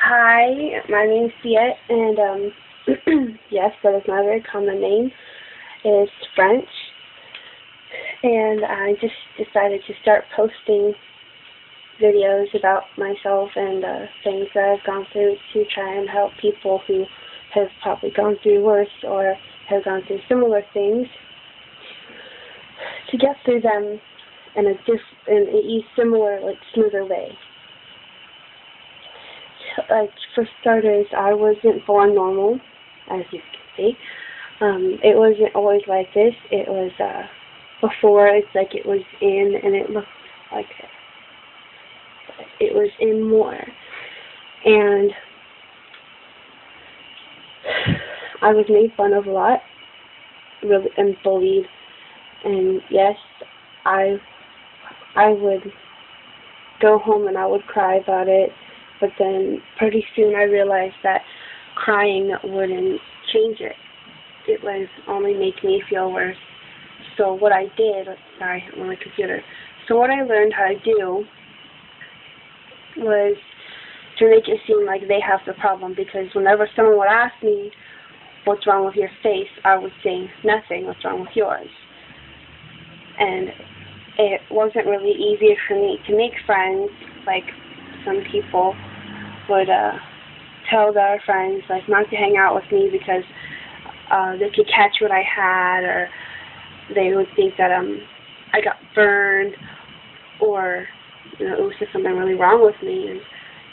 Hi, my name's Viet, and yes, that is my very common name. It's French, and I just decided to start posting videos about myself and things that I've gone through to try and help people who have probably gone through worse or have gone through similar things to get through them in a similar, smoother way. Like, for starters, I wasn't born normal, as you can see. It wasn't always like this. It was, before, it's like it was in, and it looked like it was in more. And I was made fun of a lot, really, and bullied. And yes, I would go home and I would cry about it. But then pretty soon I realized that crying wouldn't change it. It would only make me feel worse. So what I did, sorry, I'm on my computer. So what I learned how to do was to make it seem like they have the problem, because whenever someone would ask me, what's wrong with your face, I would say, nothing, what's wrong with yours? And it wasn't really easy for me to make friends, like some people would tell their friends not to hang out with me because they could catch what I had, or they would think that I got burned, or it was just something really wrong with me. And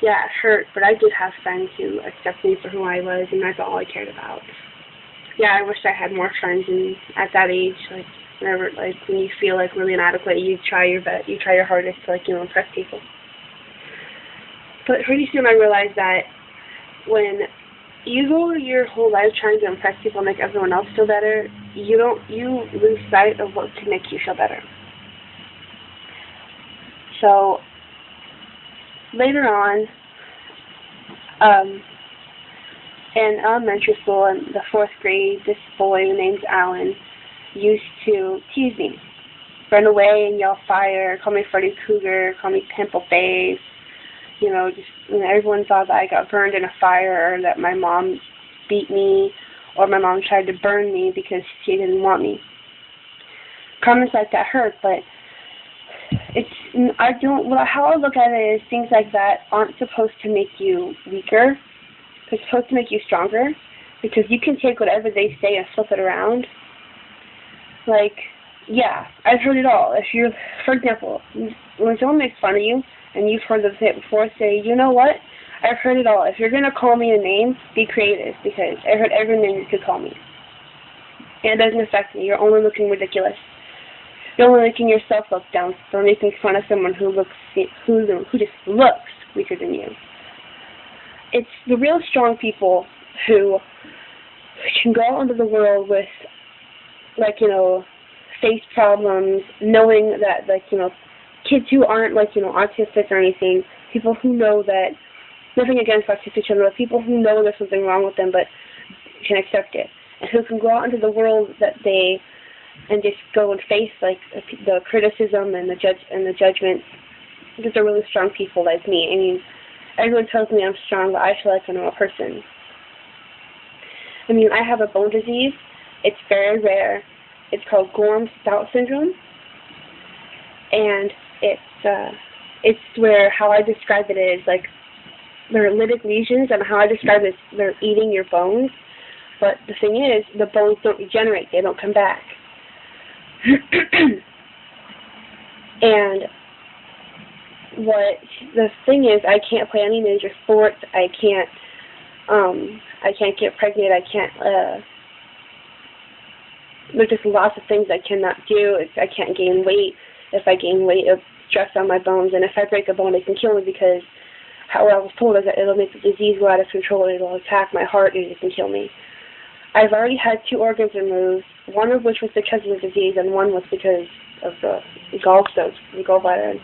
yeah, it hurt, but I did have friends who accepted me for who I was, and that's all I cared about. Yeah, I wish I had more friends, and at that age, whenever when you feel really inadequate, you try your best, you try your hardest to impress people. But pretty soon I realized that when you go your whole life trying to impress people and make everyone else feel better, you lose sight of what can make you feel better. So later on, in elementary school in the 4th grade, this boy named Alan used to tease me, run away and yell fire, call me Freddy Krueger, call me Pimple Face. Everyone thought that I got burned in a fire, or that my mom beat me, or my mom tried to burn me because she didn't want me. Comments like that hurt, but how I look at it is things like that aren't supposed to make you weaker. They're supposed to make you stronger, because you can take whatever they say and flip it around. Yeah, I've heard it all. For example, when someone makes fun of you, and you've heard them say it before, say, you know what? I've heard it all. If you're going to call me a name, be creative, because I heard every name you could call me. And it doesn't affect me. You're only looking ridiculous. You're only making yourself look down for making fun of someone who just looks weaker than you. It's the real strong people who can go out into the world with, face problems, knowing that, kids who aren't, autistic or anything, people who know that, nothing against autistic children, but people who know there's something wrong with them but can accept it, and who can go out into the world and just go and face, the criticism and the judgment, because they're really strong people like me. I mean, everyone tells me I'm strong, but I feel like I'm a person. I mean, I have a bone disease. It's very rare. It's called Gorham-Stout syndrome, and it's where, how I describe it is, they're lytic lesions, and how I describe it is they're eating your bones, but the thing is, the bones don't regenerate, they don't come back. And the thing is, I can't play any major sports, I can't get pregnant, there's just lots of things I cannot do. I can't gain weight. If I gain weight, it'll stress on my bones, and if I break a bone, it can kill me, because what I was told is that it'll make the disease go out of control, it'll attack my heart, and it can kill me. I've already had 2 organs removed, one of which was because of the disease, and one was because of the gallbladder. And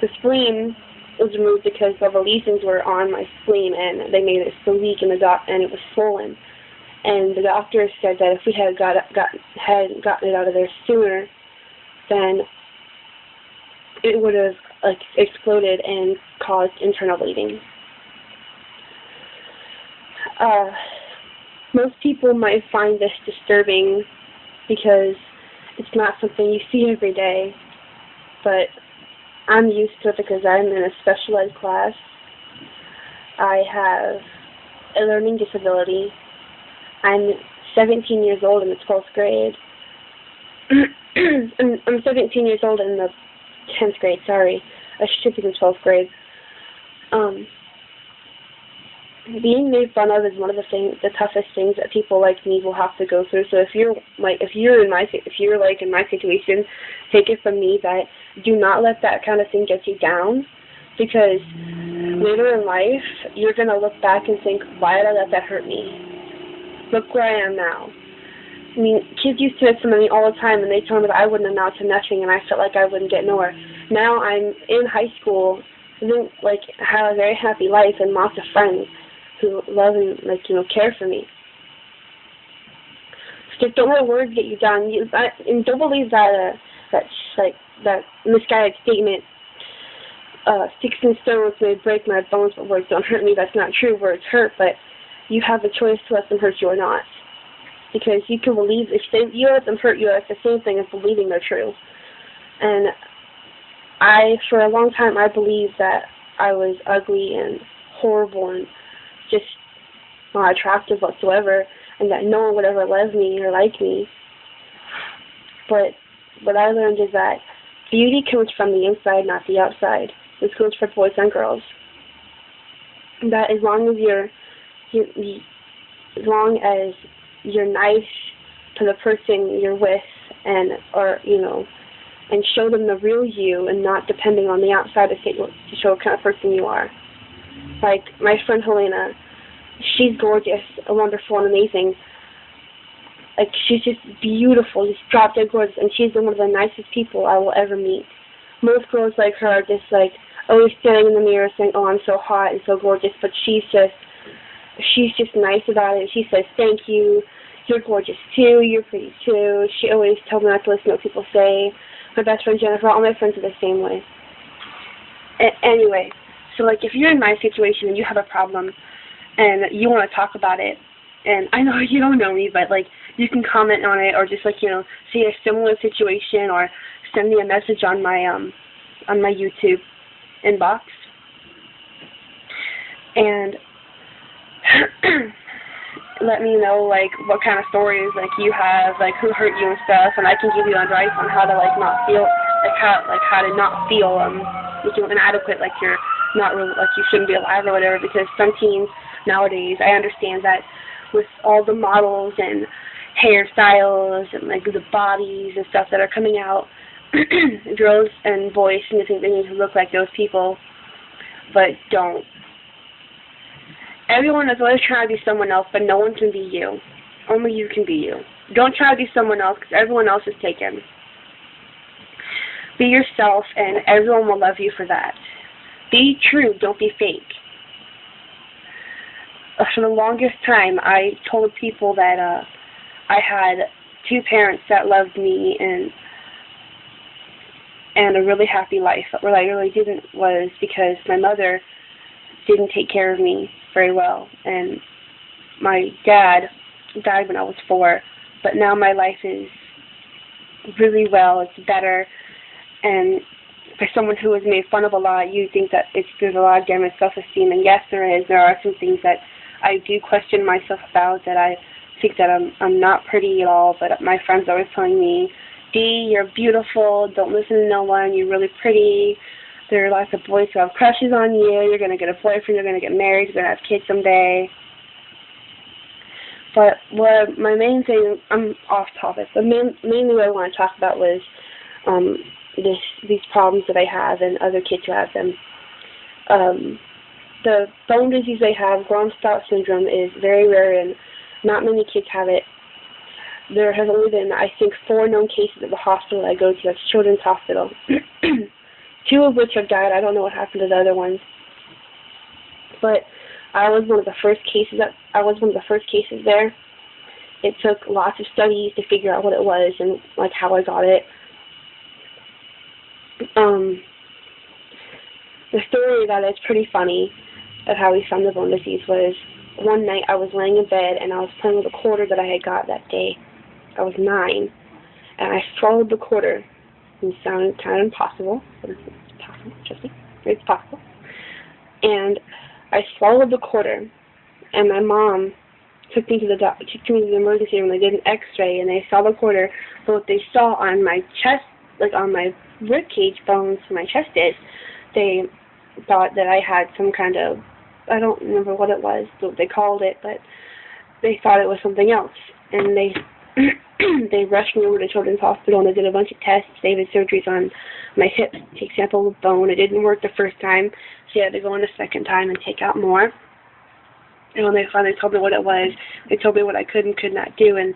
the spleen was removed because all the lesions were on my spleen, and they made it so weak, and it was swollen. And the doctor said that if we had gotten it out of there sooner, then it would have exploded and caused internal bleeding. Uh, most people might find this disturbing because it's not something you see every day, but I'm used to it because I'm in a special ed class. I have a learning disability. I'm 17 years old in the 12th grade. I'm 17 years old in the 10th grade, sorry. I should be in the 12th grade. Being made fun of is one of the toughest things that people like me will have to go through. So if you're in my situation, take it from me that do not let that kind of thing get you down, because later in life you're gonna look back and think, why did I let that hurt me? Look where I am now. I mean, kids used to make fun of me all the time, and they told me that I wouldn't amount to nothing, and I felt like I wouldn't get nowhere. Now I'm in high school, living, have a very happy life and lots of friends who love and care for me. So don't let words get you down. And don't believe that misguided statement. 16 stones may break my bones, but words don't hurt me. That's not true. Words hurt, but you have the choice to let them hurt you or not. Because you can believe, if you let them hurt you, that's the same thing as believing they're true. And for a long time, I believed that I was ugly and horrible and just not attractive whatsoever, and that no one would ever love me or like me. But what I learned is that beauty comes from the inside, not the outside. This goes for boys and girls. That as long as you're nice to the person you're with, and show them the real you, and not depending on the outside to show what kind of person you are. Like my friend Helena, she's gorgeous, wonderful, and amazing. Like, she's just beautiful, just drop dead gorgeous, and she's one of the nicest people I will ever meet. Most girls like her are just always standing in the mirror saying, "Oh, I'm so hot and so gorgeous," but she's just nice about it. She says, "Thank you, you're gorgeous too, you're pretty too." She always tells me not to listen to what people say. My best friend Jennifer, all my friends are the same way. Anyway, so if you're in my situation and you have a problem and you want to talk about it, and I know you don't know me, but you can comment on it, or just see a similar situation, or send me a message on my YouTube inbox, and let me know what kind of stories you have, who hurt you and stuff, and I can give you advice on how to not feel how to not feel inadequate, you're not really, you shouldn't be alive or whatever. Because some teens nowadays, I understand that with all the models and hairstyles and the bodies and stuff that are coming out, girls and boys seem to think they need to look like those people, but don't. Everyone is always trying to be someone else, but no one can be you. Only you can be you. Don't try to be someone else, because everyone else is taken. Be yourself, and everyone will love you for that. Be true, don't be fake. For the longest time, I told people that I had two parents that loved me and a really happy life. But what I really didn't was because my mother didn't take care of me very well, and my dad died when I was 4. But now my life is really well. It's better, and for someone who is made fun of a lot, you think that there's a lot of damaged self-esteem, and yes, there is. There are some things that I do question myself about, that I think that I'm not pretty at all, but my friends are always telling me, "Dee, you're beautiful, don't listen to no one, you're really pretty, there are lots of boys who have crushes on you, you're going to get a boyfriend, you're going to get married, you're going to have kids someday." But my main thing, I'm off topic, but mainly what I want to talk about was these problems that I have and other kids who have them. The bone disease I have, Graham-Stout syndrome, is very rare, and not many kids have it. There has only been, I think, 4 known cases at the hospital I go to. It's Children's Hospital. 2 of which have died. I don't know what happened to the other ones. But I was one of the first cases there. It took lots of studies to figure out what it was and how I got it. The story about it is pretty funny, of how we found the bone disease was, one night I was laying in bed and I was playing with a quarter that I had got that day. I was 9, and I swallowed the quarter. It sounded kind of impossible, but it's possible, trust me. It's possible. And I swallowed the quarter, and my mom took me to the emergency room. They did an X-ray, and they saw the quarter. But what they saw on my chest, like on my ribcage bones, my chest they thought that I had some kind of, I don't remember what it was, what they called it, but they thought it was something else. And they they rushed me over to Children's Hospital, and they did a bunch of tests. They did surgeries on my hip, take sample of bone. It didn't work the first time, so I had to go in the second time and take out more. And when they finally told me what it was, they told me what I could and could not do. And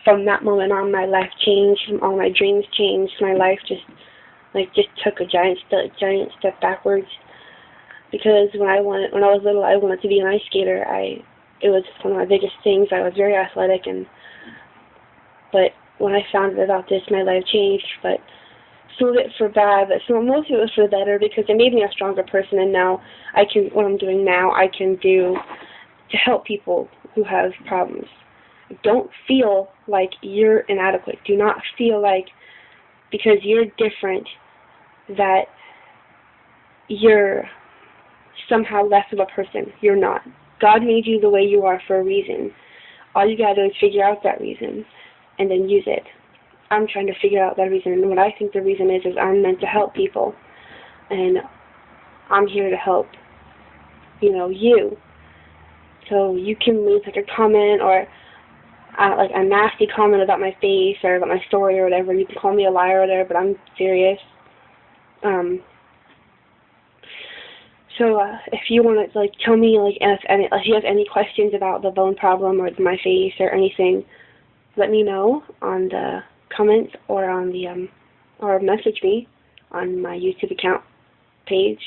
from that moment on, my life changed. All my dreams changed. My life just took a giant step backwards. Because when I was little, I wanted to be an ice skater. It was one of my biggest things. I was very athletic, but when I found out about this, my life changed. But some of it for bad, but most of it was for the better, because it made me a stronger person. And now what I'm doing now, I can do to help people who have problems. Don't feel like you're inadequate. Do not feel like because you're different that you're somehow less of a person. You're not. God made you the way you are for a reason. All you gotta do is figure out that reason and then use it. I'm trying to figure out that reason, and what I think the reason is I'm meant to help people, and I'm here to help, you. So you can leave like a comment or like a nasty comment about my face or about my story or whatever. You can call me a liar or whatever, but I'm serious. So if you want to tell me if you have any questions about the bone problem or my face or anything, let me know on the comments or on the or message me on my YouTube account page.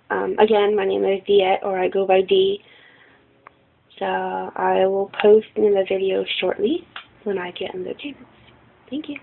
Again, my name is Diet, or I go by D. So I will post in the video shortly when I get in the tables. Thank you.